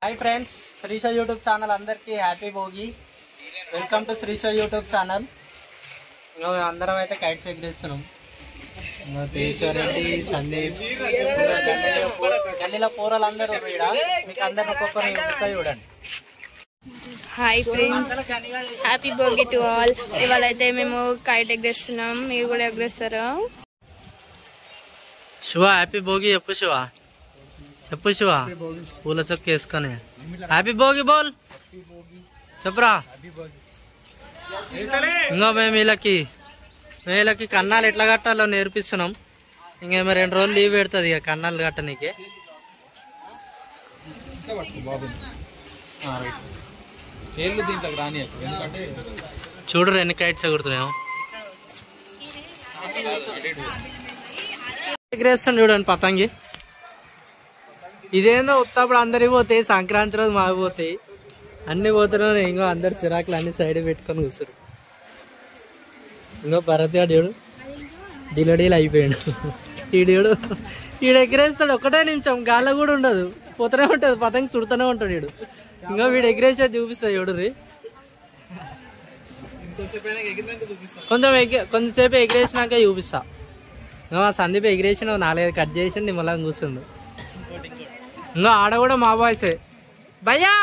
High friends, Shrisha YouTube channel अंदर की happy Bhogi. Welcome to Shrisha YouTube channel. अंदर అయితే కైట్స్ ఎగరేస్తున్నాం। ఈశ్వరెడ్డి, సందీప్, గల్లీలో పోరలందరూ ఇక్కడ మీకు అందరూ ఒక్కొక్కరు చూడండి। Hi friends, happy Bhogi to all. ఇవాళ అయితే మేము కైట్ ఎగరేస్తున్నాం, మీరు కూడా ఎగరేస్తారా? శివ హ్యాపీ భోగి చెప్పు శివ, చెప్పు శివ, పూల చొక్క వేసుకొని హ్యాపీ భోగి బోల్ చెప్పురా। ఇంకా మేము వీళ్ళకి కన్నాలు ఎట్లా కట్టాలో నేర్పిస్తున్నాం। ఇంకేమో 2 రోజులు లీవ్ పెడుతుంది ఇక కన్నాలు కట్టనీకి। చూడరు ఎన్ని కైట్స్ ఎగురుతున్నాయో। ఎగరేస్తాను చూడండి పతంగి। ఇదేందో ఉత్తప్పుడు అందరికి పోతాయి, సంక్రాంతి రోజు మాగిపోతాయి, అన్ని పోతున్నాయి। ఇంకో అందరు చిరాకులు అన్ని సైడ్ పెట్టుకొని కూర్చురు। ఇంకో భరత్ గారు చూడు డీలడీలు అయిపోయాడు। ఈడు ఎగరేస్తాడు, ఒకటే నిమిషం గాల్లో కూడా ఉండదు, పోతూనే ఉంటుంది పతంగి, చుడుతూనే ఉంటాడు వీడు। ఇంకా వీడు ఎగరేసే చూపిస్తాడు చూడు రీ, కొంచెంసేపు ఎగరేసినాక చూపిస్తా। ఇంకా సందీప్ ఎగిరేసిన 4-5 కట్ చేసి నిమ్మలా కూర్చుండు। ఇంకా ఆడ కూడా మా బాయ్సే, భయ్యా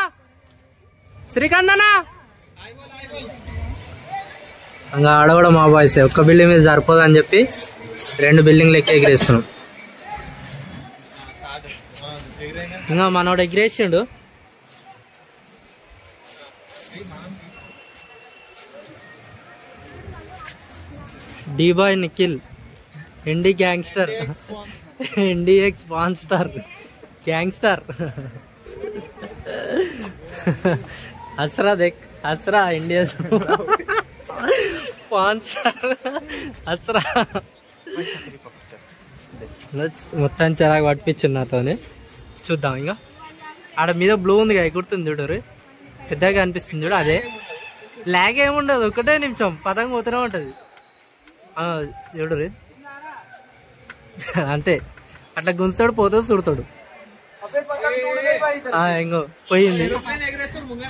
శ్రీకాంత్ అన్న, ఇంకా ఆడ కూడా మా బాయ్సే। ఒక్క బిల్డింగ్ మీద సరిపోదు అని చెప్పి 2 బిల్డింగ్లు ఎక్కి ఎగిరేస్తున్నాం। ఇంకా మనోడు ఎగిరేసిండు। डी बॉय निखिल, इंडी गैंगस्टर, इंडीएक्स पॉन स्टार गैंगस्टर। हसरा देख, हसरा इंडिया पॉन स्टार हसरा। మొత్తం చిరాకు పట్టించింది నాతోనే। చూద్దాం ఇంకా ఆడ మీద బ్లూ ఉంది కదా ఎగురుతుంది చూడరు, పెద్దగా అనిపిస్తుంది చూడు, అదే లాగ్ ఏముండదు, ఒకటే నిమిషం పతంగ పోతూనే ఉంటుంది చూడరు అంతే। అట్లా గుంజుతాడు, పోతాడు, చుడతాడు। ఇంకో పోయింది,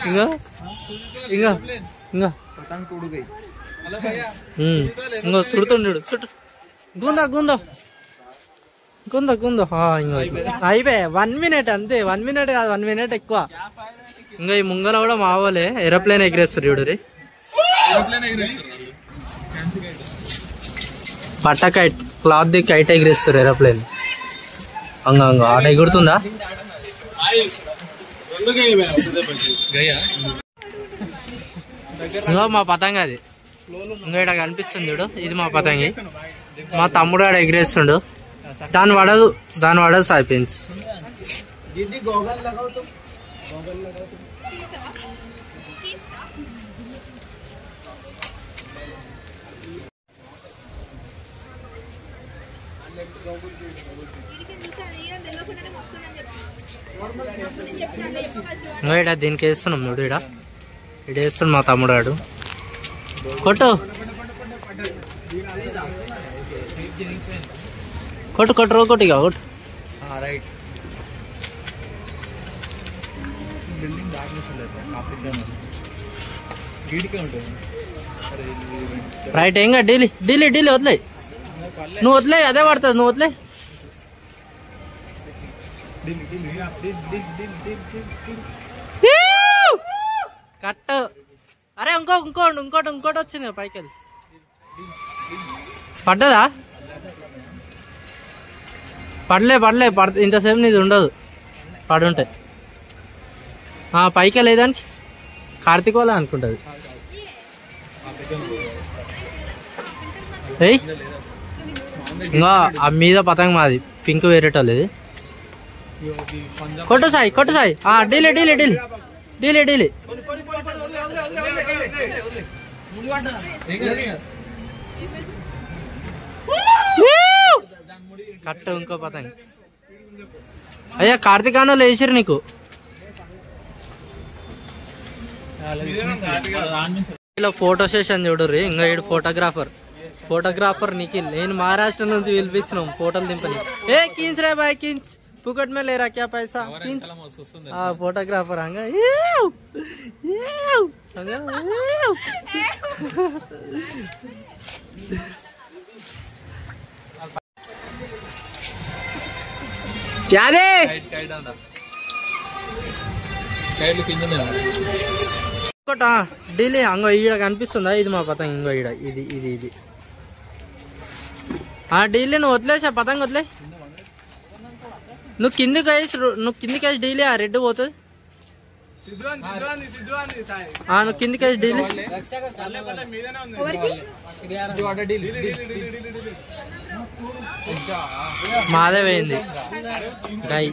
ఇంకో ఇంకా ఇంకా ఇంకో చుడుతుండు, చుట్టు గుందా గుందో గుందో గుందో। ఇంకో అయిపోయా 1 మినిట్ అంతే, 1 మినిట్ కాదు 1 మినిట్ ఎక్కువ। ఇంకా ఈ ముంగల కూడా మావోలే ఏరోప్లేన్ ఎగిరేస్తారు చూడరి, పట్ట కైట్ క్లాత్ ది కైట్ ఎగిరేస్తారు ఏరోప్లేన్। అంగ ఆట ఎగురుతుందా? ఇంకో మా పతంగ అది, ఇంకా ఇక్కడ కనిపిస్తుంది చూడు, ఇది మా పతంగి। మా తమ్ముడు ఆడ ఎగిరేస్తుండు, దాని పడదు సాయిపోయింది। ఇక్కడ దీనికి వేస్తున్నాం చూడు, ఇక్కడ వేస్తున్నాడు మా తమ్ముడు ఆడు। కొట్టు కొట్టు కొట్టు రో కొట్టు, ఇక కొట్టు రైట్। రైట్ ఏం కాదు, డీలీ డీలీ డీలీ వదిలే, నువ్వు వదిలే, అదే పడుతుంది, నువ్వు వదిలే। కట్, అరే ఇంకోటి వచ్చింది పైకి వెళ్ళి, పడ్డదా? పడలే ఇంతసేపు నీది ఉండదు, పడుంటే పైకి లేదానికి కార్తీక్ వాళ్ళ అనుకుంటుంది। ఇంకా ఆ మీద పతంగ మాది పింక్ వేరేటోళ్ళు, ఇది కొట్టు సాయి డీలీ డీలీ డీలీ డీలీ డీలీ కట్టు ఇంకో పతంగ। అయ్యా కార్తీక్ అన్న లేచారు నీకు। ఇలా ఫోటో సెషన్ చూడరు, ఇంకా ఈడు ఫోటోగ్రాఫర్ నిఖిల్, నేను మహారాష్ట్ర నుంచి పిలిపించినాం ఫోటోలు దింపని। ఏ కించ్ రే బాయ్ కించ్, फुकट में ले रहा क्या पैसा फोटोग्राफर हंगा क्या दे ఢిల్లీ అంగో ఈడ కనిపిస్తుందా ఇది మా పతంగ ఇంగో ఈడ ఇది ఇది ఇది ఢిల్లీ నువ్వు వదిలేసా పతంగ వదిలే నువ్వు కిందికి వేసి ఢిల్లీ ఆ రెడ్ పోతుంది నువ్వు కిందికి వేసి ఢిల్లీ మాదే పోయింది గై